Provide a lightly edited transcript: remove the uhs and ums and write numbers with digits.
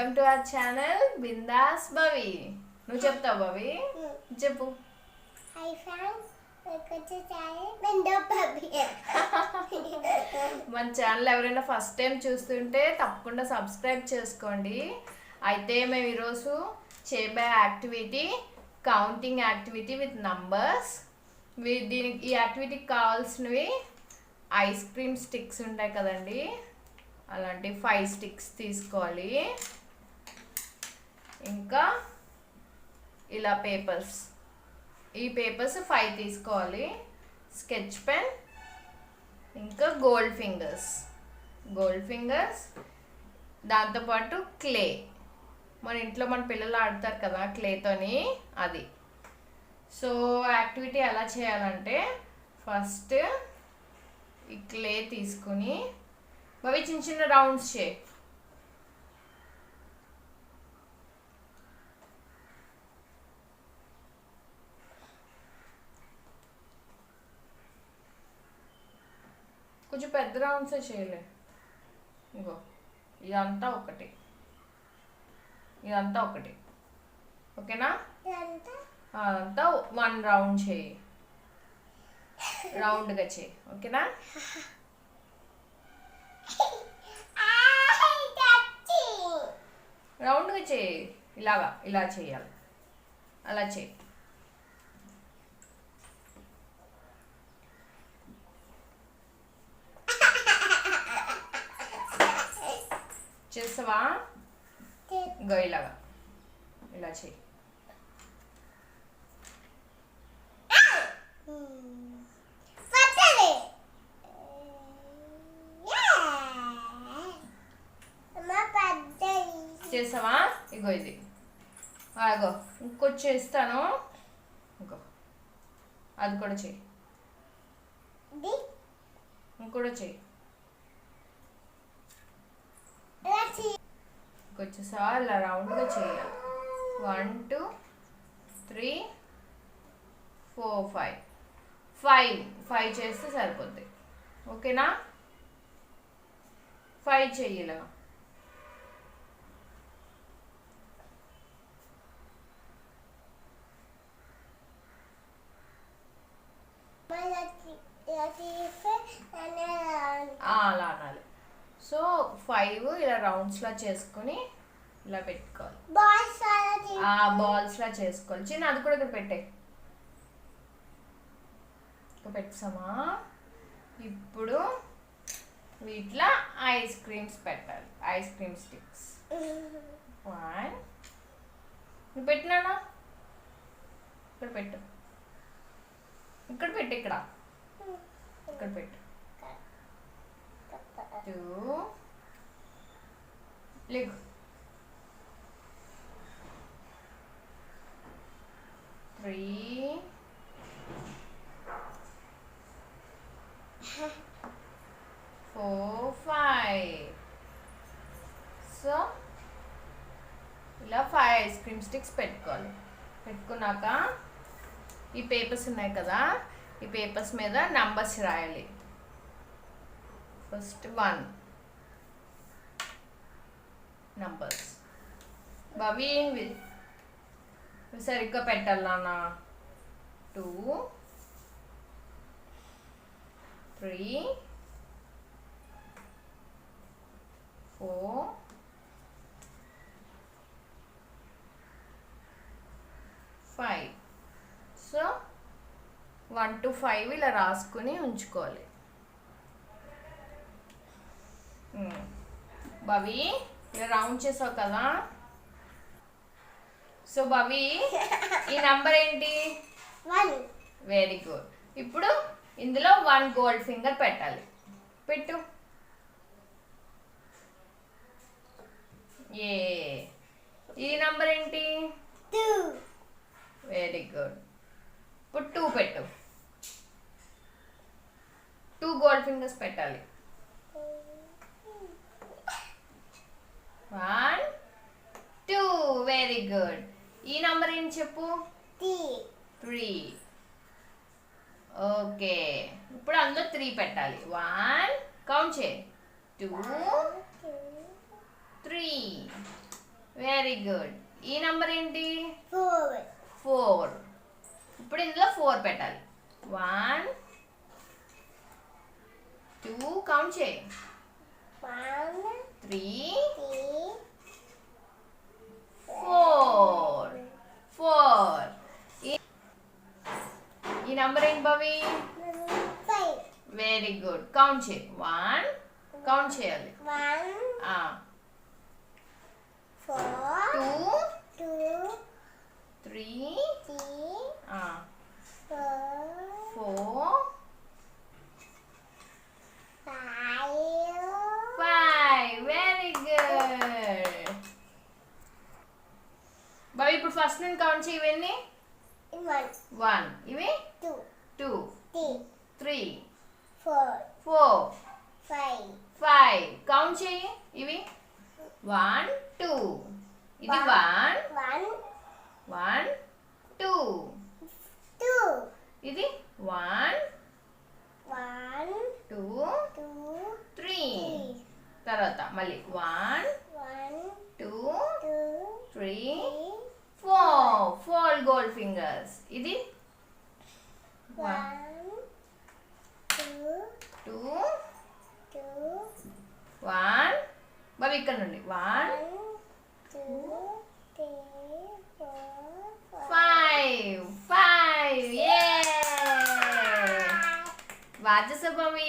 Welcome to our channel Bindasbhavi. నువ్వు చెప్తావు భవి, చెప్పు. Hi friends, welcome to channel Bindasbhavi. మన ఛానల్ ఎవరైనా ఫస్ట్ టైం చూస్తుంటే తప్పకుండా సబ్స్క్రైబ్ చేసుకోండి. అయితే మేము ఈరోజు చేయబోయే activity counting activity with numbers. దీనికి ఈ యాక్టివిటీకి కావాల్సినవి ఐస్ క్రీమ్ స్టిక్స్ ఉంటాయి కదండి, అలాంటి 5 స్టిక్స్ తీసుకోవాలి. ఇంకా ఇలా పేపర్స్, ఈ పేపర్స్ 5 తీసుకోవాలి. స్కెచ్ పెన్, ఇంకా గోల్డ్ ఫింగర్స్, దాంతోపాటు క్లే. మన ఇంట్లో మన పిల్లలు ఆడతారు కదా క్లేతోని, అది. సో యాక్టివిటీ ఎలా చేయాలంటే ఫస్ట్ ఈ క్లే తీసుకుని అవి చిన్న చిన్న రౌండ్స్ చేయి. కొంచెం పెద్ద రౌండ్సే చేయలే. ఇంకో ఇదంతా ఒకటి, ఓకేనా? అదంతా 1 రౌండ్ చేయి, రౌండ్గా చేయి, ఓకేనా? రౌండ్గా చేయి, ఇలా చేయాలి, అలా చేయి. చేస్తావా? ఇంకో ఇలా చేయి. చేసావా? ఇగో ఇది అగో ఇంకొచ్చి చేస్తాను. ఇంకో అది కూడా చెయ్యి, ఇంకోటి చెయ్యి. ఇంకొచ్చేసా ఇలా రౌండ్గా చేయాలి. 1 2 3 4 5 చేస్తే సరిపోద్ది, ఓకేనా? 5 చెయ్యి ఇలా. అలా అనాలి. సో 5 ఇలా రౌండ్స్లా చేసుకుని ఇలా పెట్టుకోవాలి. బాల్స్లా చేసుకోవాలి. చిన్న అది కూడా ఇక్కడ పెట్టామా? ఇప్పుడు వీటిలో ఐస్ క్రీమ్స్ పెట్టాలి, ఐస్ క్రీమ్ స్టిక్స్. 1 నువ్వు పెట్టినానా? ఇక్కడ పెట్టు, ఇక్కడ పెట్టు. 2 లేకు, 3 4 5. సో ఇలా 5 ఐస్ క్రీమ్ స్టిక్స్ పెట్టుకోవాలి. పెట్టుకున్నాక ఈ పేపర్స్ ఉన్నాయి కదా, ఈ పేపర్స్ మీద నంబర్స్ రాయాలి. First 1 numbers. బాబీ సరిగ్గా పెట్టాలి నాన్న. 2 3 4 5. సో 1 to 5 ఇలా రాసుకుని ఉంచుకోవాలి. భవి ఇలా రౌండ్ చేసావు కదా. సో భవి ఈ నంబర్ ఏంటి? 1. Very good. ఇప్పుడు ఇందులో 1 గోల్డ్ ఫింగర్ పెట్టాలి. పెట్టు. ఈ నంబర్ ఏంటి? 2. Very good. ఇప్పుడు 2 పెట్టు. 2 గోల్డ్ ఫింగర్స్ పెట్టాలి. 1 2. Very good. ఈ నంబర్ ఏంటి చెప్పు? 3. ఓకే. ఇప్పుడు అందులో 3 పెట్టాలి. 1 కౌంట్ చేయి. 2 3 వెరీ గుడ్. ఈ నంబర్ ఏంటి? 4. 4. ఇప్పుడు ఇందులో 4 పెట్టాలి. 1 2 కౌంట్ చేయి. 1 3 3 4. 4. ఈ నంబర్ ఏంటి భవి? 5. Very good. కౌంట్ చేయి. 1 కౌంట్ చేయాలి. 1 4 2 2 3 3 4 4 5 5. Very good. భవి ఇప్పుడు ఫస్ట్ నేను కౌంట్ చేయి. ఇవన్నీ 1 1. ఇవి 2 2 3 3 4 4 5 5. కౌంట్ చేయి. ఇవి 1 2. ఇది 1 1 1 2. 2 ఇది 1 1 2 2 3. తర్వాత మళ్ళీ 1 1 2 2 3 3 4. 4 గోల్డ్ ఫింగర్స్. ఇది 1 2 2 2 1. బాబు ఇక్కడ నుండి 1 2 3 4 5. 5. బాగా చేసావు బాబీ.